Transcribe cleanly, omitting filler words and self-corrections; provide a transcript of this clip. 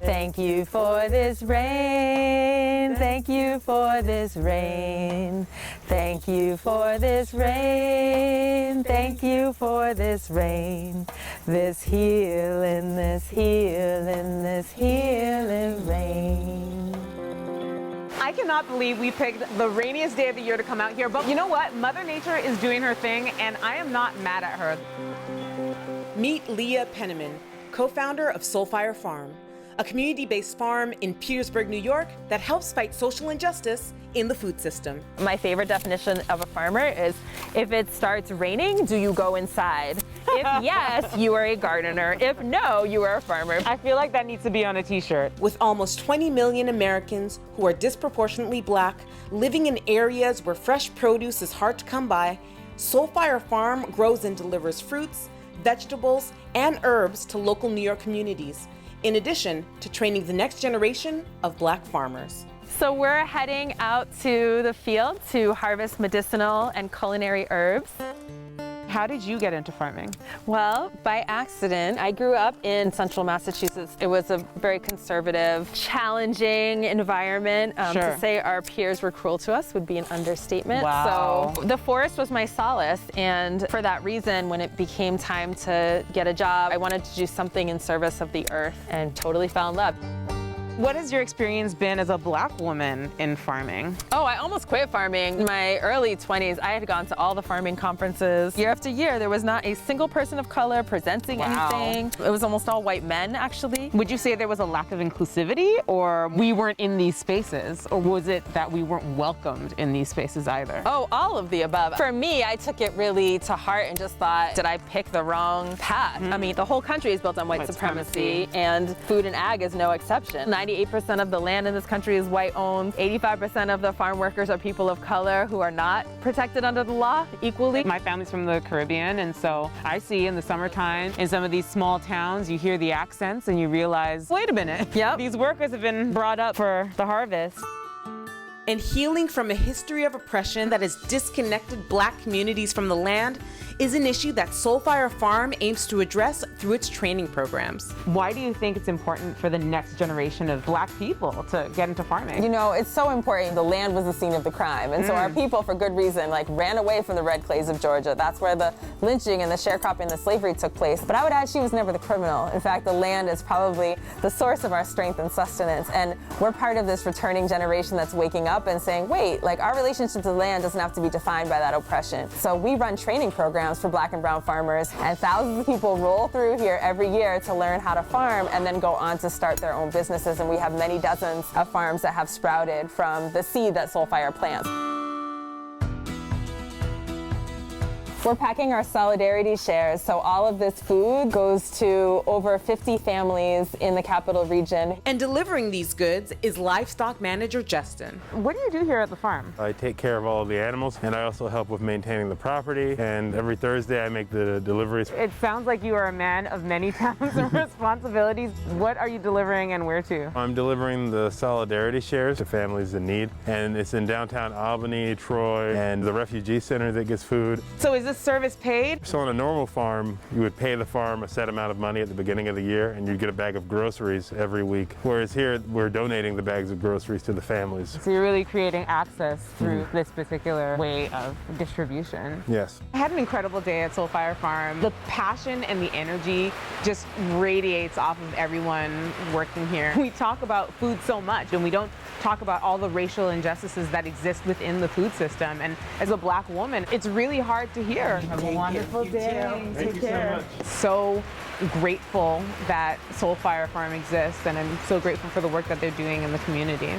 Thank you for this rain. Thank you for this rain. Thank you for this rain. Thank you for this rain. This healing, this healing, this healing rain. I cannot believe we picked the rainiest day of the year to come out here, but you know what? Mother Nature is doing her thing, and I am not mad at her. Meet Leah Penniman, co-founder of Soulfire Farm, a community-based farm in Petersburg, New York that helps fight social injustice in the food system. My favorite definition of a farmer is, if it starts raining, do you go inside? If yes, you are a gardener. If no, you are a farmer. I feel like that needs to be on a t-shirt. With almost 20 million Americans who are disproportionately Black, living in areas where fresh produce is hard to come by, Soulfire Farm grows and delivers fruits, vegetables, and herbs to local New York communities, in addition to training the next generation of Black farmers. So we're heading out to the field to harvest medicinal and culinary herbs. How did you get into farming? Well, by accident. I grew up in central Massachusetts. It was a very conservative, challenging environment. Sure. To say our peers were cruel to us would be an understatement. Wow. So the forest was my solace, and for that reason, when it became time to get a job, I wanted to do something in service of the earth and totally fell in love. What has your experience been as a Black woman in farming? Oh, I almost quit farming. In my early 20s, I had gone to all the farming conferences. Year after year, there was not a single person of color presenting anything. It was almost all white men, actually. Would you say there was a lack of inclusivity, or we weren't in these spaces? Or was it that we weren't welcomed in these spaces either? Oh, all of the above. For me, I took it really to heart and just thought, did I pick the wrong path? I mean, the whole country is built on white supremacy, and food and ag is no exception. 98% of the land in this country is white-owned. 85% of the farm workers are people of color who are not protected under the law equally. My family's from the Caribbean, and so I see in the summertime in some of these small towns, you hear the accents and you realize, wait a minute, these workers have been brought up for the harvest. And healing from a history of oppression that has disconnected Black communities from the land is an issue that Soulfire Farm aims to address through its training programs. Why do you think it's important for the next generation of Black people to get into farming? You know, it's so important. The land was the scene of the crime, and so our people, for good reason, ran away from the red clays of Georgia. That's where the lynching and the sharecropping and the slavery took place. But I would add she was never the criminal. In fact, the land is probably the source of our strength and sustenance, and we're part of this returning generation that's waking up and saying, wait, our relationship to the land doesn't have to be defined by that oppression. So we run training programs for Black and brown farmers, and thousands of people roll through here every year to learn how to farm and then go on to start their own businesses, and we have many dozens of farms that have sprouted from the seed that Soulfire plants. We're packing our solidarity shares, so all of this food goes to over 50 families in the capital region. And delivering these goods is livestock manager Justin. What do you do here at the farm? I take care of all of the animals, and I also help with maintaining the property, and every Thursday I make the deliveries. It sounds like you are a man of many talents and responsibilities. What are you delivering and where to? I'm delivering the solidarity shares to families in need, and it's in downtown Albany, Troy, and the refugee center that gets food. So is this service paid? So on a normal farm, you would pay the farm a set amount of money at the beginning of the year, and you'd get a bag of groceries every week. Whereas here, we're donating the bags of groceries to the families. So you're really creating access through this particular way of distribution. Yes. I had an incredible day at Soulfire Farm. The passion and the energy just radiates off of everyone working here. We talk about food so much, and we don't talk about all the racial injustices that exist within the food system. And as a Black woman, it's really hard to hear. Have a wonderful day. Take care. So grateful that Soulfire Farm exists, and I'm so grateful for the work that they're doing in the community.